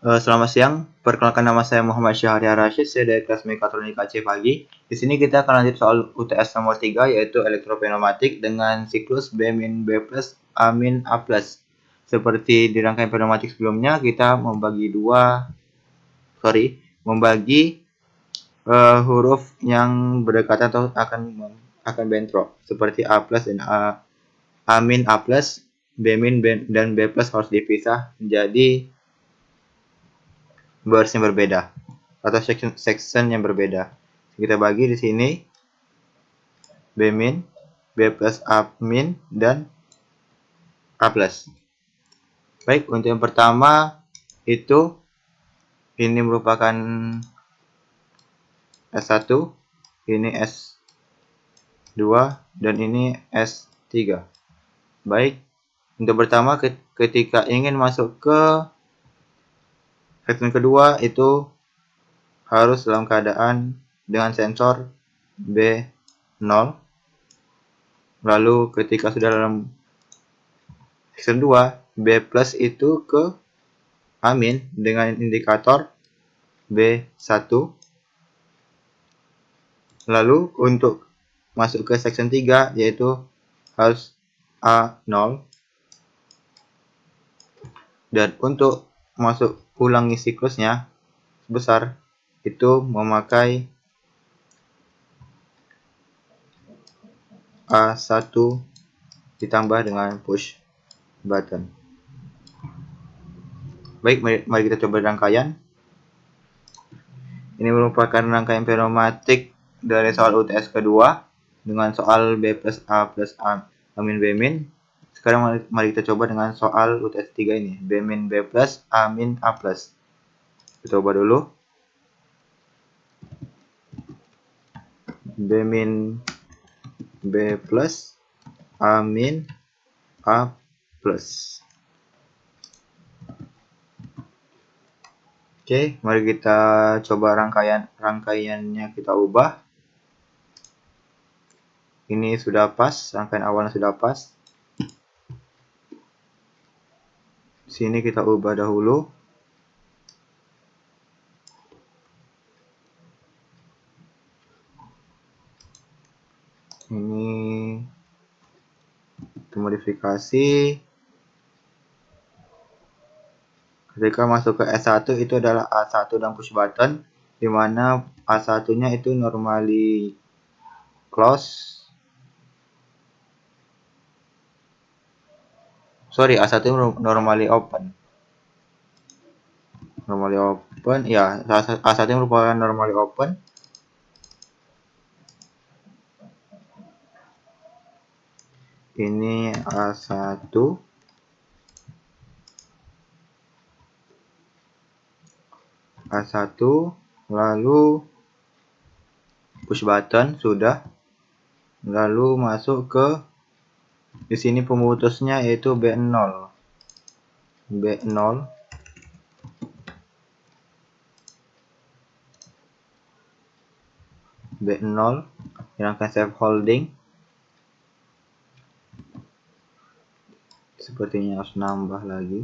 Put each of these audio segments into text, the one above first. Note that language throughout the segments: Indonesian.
Selamat siang, perkenalkan nama saya Muhammad Syahriar Rashid, saya dari kelas Mekatronika C pagi. Di sini kita akan lanjut soal UTS nomor 3 yaitu elektropneumatik dengan siklus B-B plus A plus. Seperti di rangkaian pneumatik sebelumnya, kita membagi huruf yang berdekatan atau akan bentrok seperti A plus dan A plus, B- dan B plus harus dipisah menjadi bars yang berbeda atau section yang berbeda. Kita bagi di sini B min, B plus A min, dan A plus. Baik, untuk yang pertama itu ini merupakan S1, ini S2, dan ini S3. Baik, untuk pertama ketika ingin masuk ke section kedua itu harus dalam keadaan dengan sensor B0. Lalu ketika sudah dalam section 2, B plus itu ke amin dengan indikator B1. Lalu untuk masuk ke section 3 yaitu harus A0. Dan untuk masuk ulangi siklusnya besar itu memakai A1 ditambah dengan push button. Baik, mari kita coba rangkaian. Ini merupakan rangkaian pneumatik dari soal UTS kedua dengan soal B plus A plus A min B min. Sekarang mari kita coba dengan soal UTS 3 ini, B min B plus A min A plus. Kita coba dulu. B min B plus A min A plus. Oke, mari kita coba rangkaiannya kita ubah. Ini sudah pas, rangkaian awalnya sudah pas. Sini kita ubah dahulu. Ini modifikasi. Ketika masuk ke S1 itu adalah A1 dan push button, di mana A1-nya itu normally close. Sorry, A1 normally open. Normally open, ya, A1 merupakan normally open. Ini A1. A1, lalu push button sudah. Lalu masuk ke di sini pemutusnya yaitu B0. B0. B0 rangkaian safe holding. Sepertinya harus nambah lagi.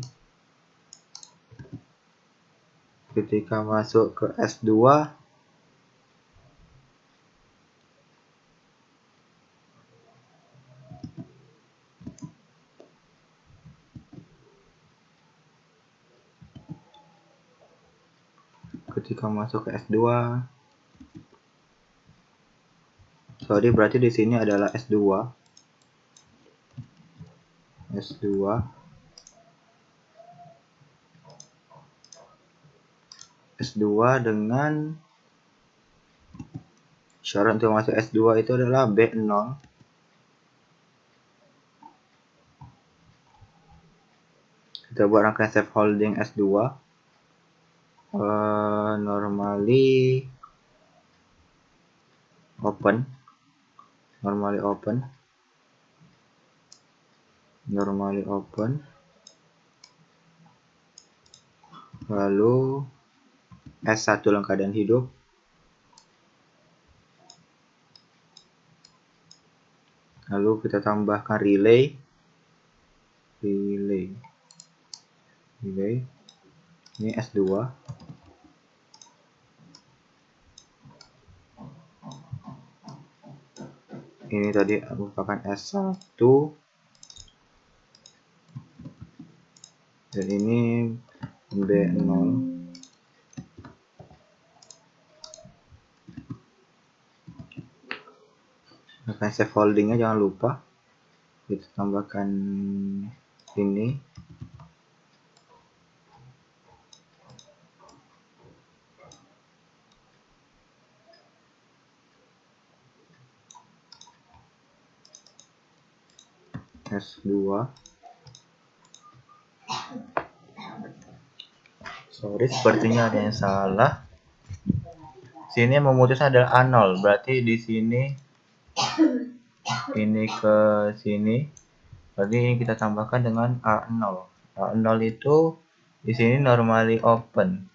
Ketika masuk ke S2, sorry, berarti di sini adalah S2. S2 dengan syarat untuk masuk S2 itu adalah B0. Kita buat rangkaian safe holding S2. Normally open. Lalu S1 dalam keadaan hidup. Lalu kita tambahkan relay. Ini S2. Ini tadi merupakan S1. Dan ini B0. Akan save holdingnya, jangan lupa kita tambahkan ini. S2. Sorry, sepertinya ada yang salah. Sini memutus adalah A0, berarti di sini ini ke sini, berarti ini kita tambahkan dengan A0. A0 itu di sini normally open.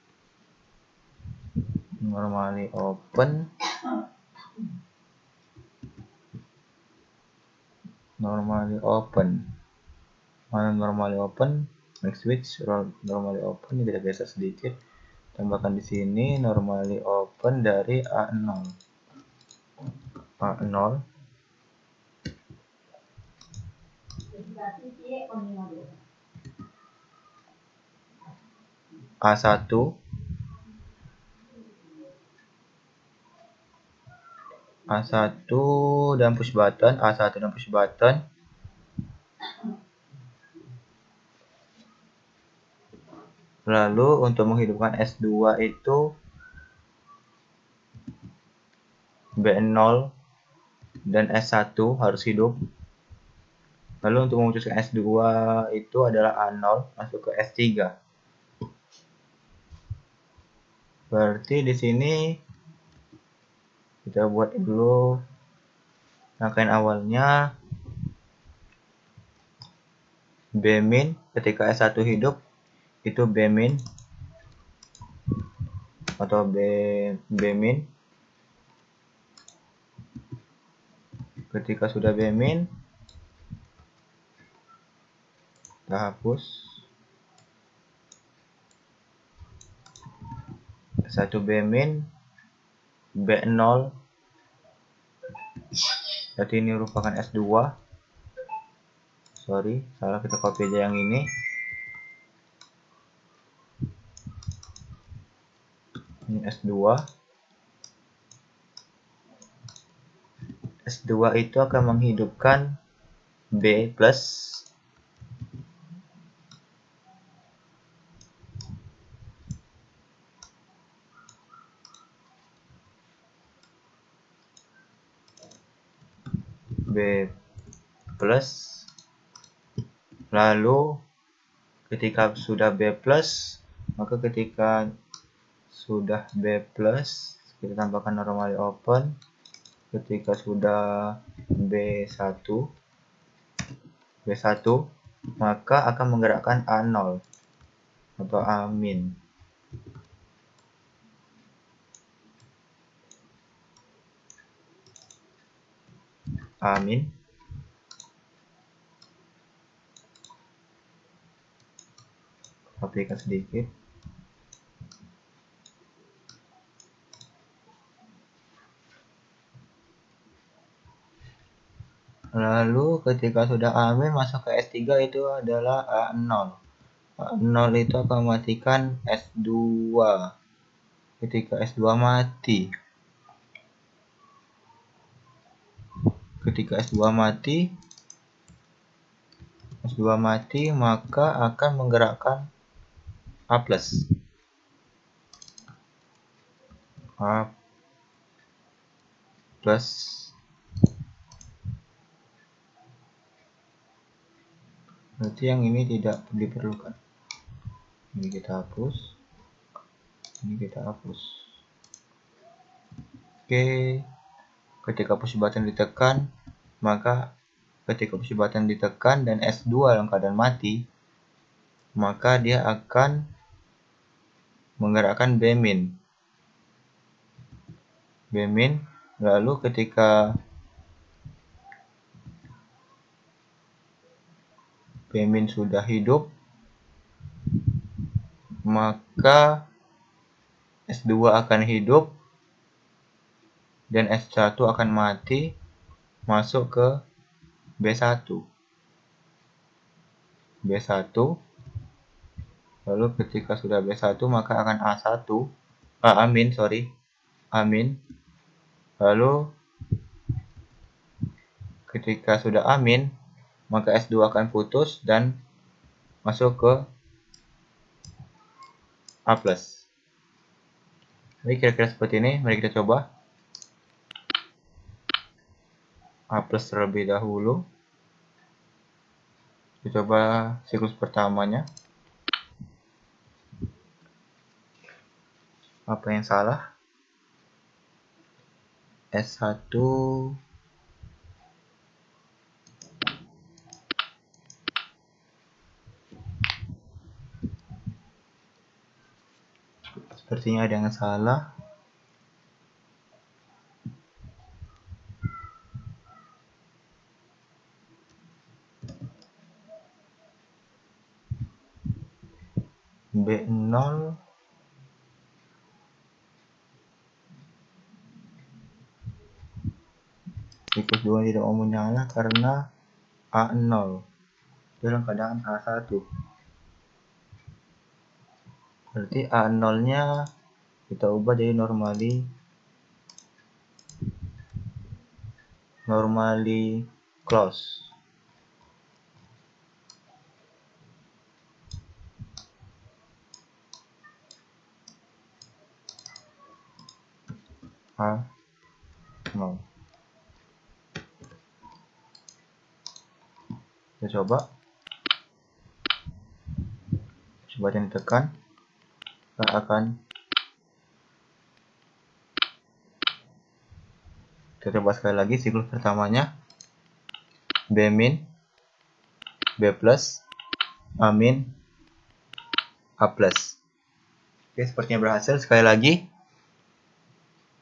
Normally open. Normally open. Mana normally open? Next switch normally open. Ini tidak biasa sedikit. Tambahkan di sini normally open dari A0. A0. A1. A1 dan push button, A1 dan push button. Lalu untuk menghidupkan S2 itu B0 dan S1 harus hidup. Lalu untuk memutuskan S2 itu adalah A0 masuk ke S3. Berarti di sini kita buat dulu rangkaian awalnya. B-min ketika S1 hidup itu B-min atau B-min. Ketika sudah B-min, kita hapus. S1 B-min, B0. Berarti ini merupakan S2. Sorry, salah, kita copy aja yang ini. Ini S2. S2 itu akan menghidupkan B plus. B plus. Lalu ketika sudah B plus, maka ketika sudah B plus kita tambahkan normally open. Ketika sudah B1 maka akan menggerakkan A0 atau A-min. A-min. Kopikan sedikit. Lalu ketika sudah A-min masuk ke S3 itu adalah A0. A0 itu akan mematikan S2. Ketika S2 mati. Ketika S2 mati maka akan menggerakkan A plus. A plus. Berarti yang ini tidak diperlukan. Ini kita hapus. Ini kita hapus. Oke. Ketika push button ditekan, maka ketika push button ditekan dan S2 dalam keadaan mati, maka dia akan menggerakkan B-min. B-min. Lalu ketika B-min sudah hidup, maka S2 akan hidup dan S1 akan mati masuk ke B1. B1, lalu ketika sudah B1 maka akan amin. Lalu ketika sudah amin maka S2 akan putus dan masuk ke A+. Jadi kira-kira seperti ini, mari kita coba. A+ terlebih dahulu. Kita coba siklus pertamanya. Apa yang salah? S1 sepertinya ada yang salah. B0 siklus 2 tidak mau menyala karena A0 dalam keadaan A1. Berarti A0 nya kita ubah jadi normally close. A0. Kita coba yang ditekan, kita akan kita coba sekali lagi siklus pertamanya. B min, B plus, A min, A plus. Oke, sepertinya berhasil. Sekali lagi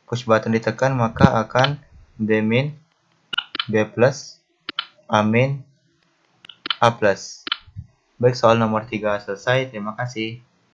push button ditekan maka akan B min, B plus, A min, A plus. Baik, soal nomor 3 selesai. Terima kasih.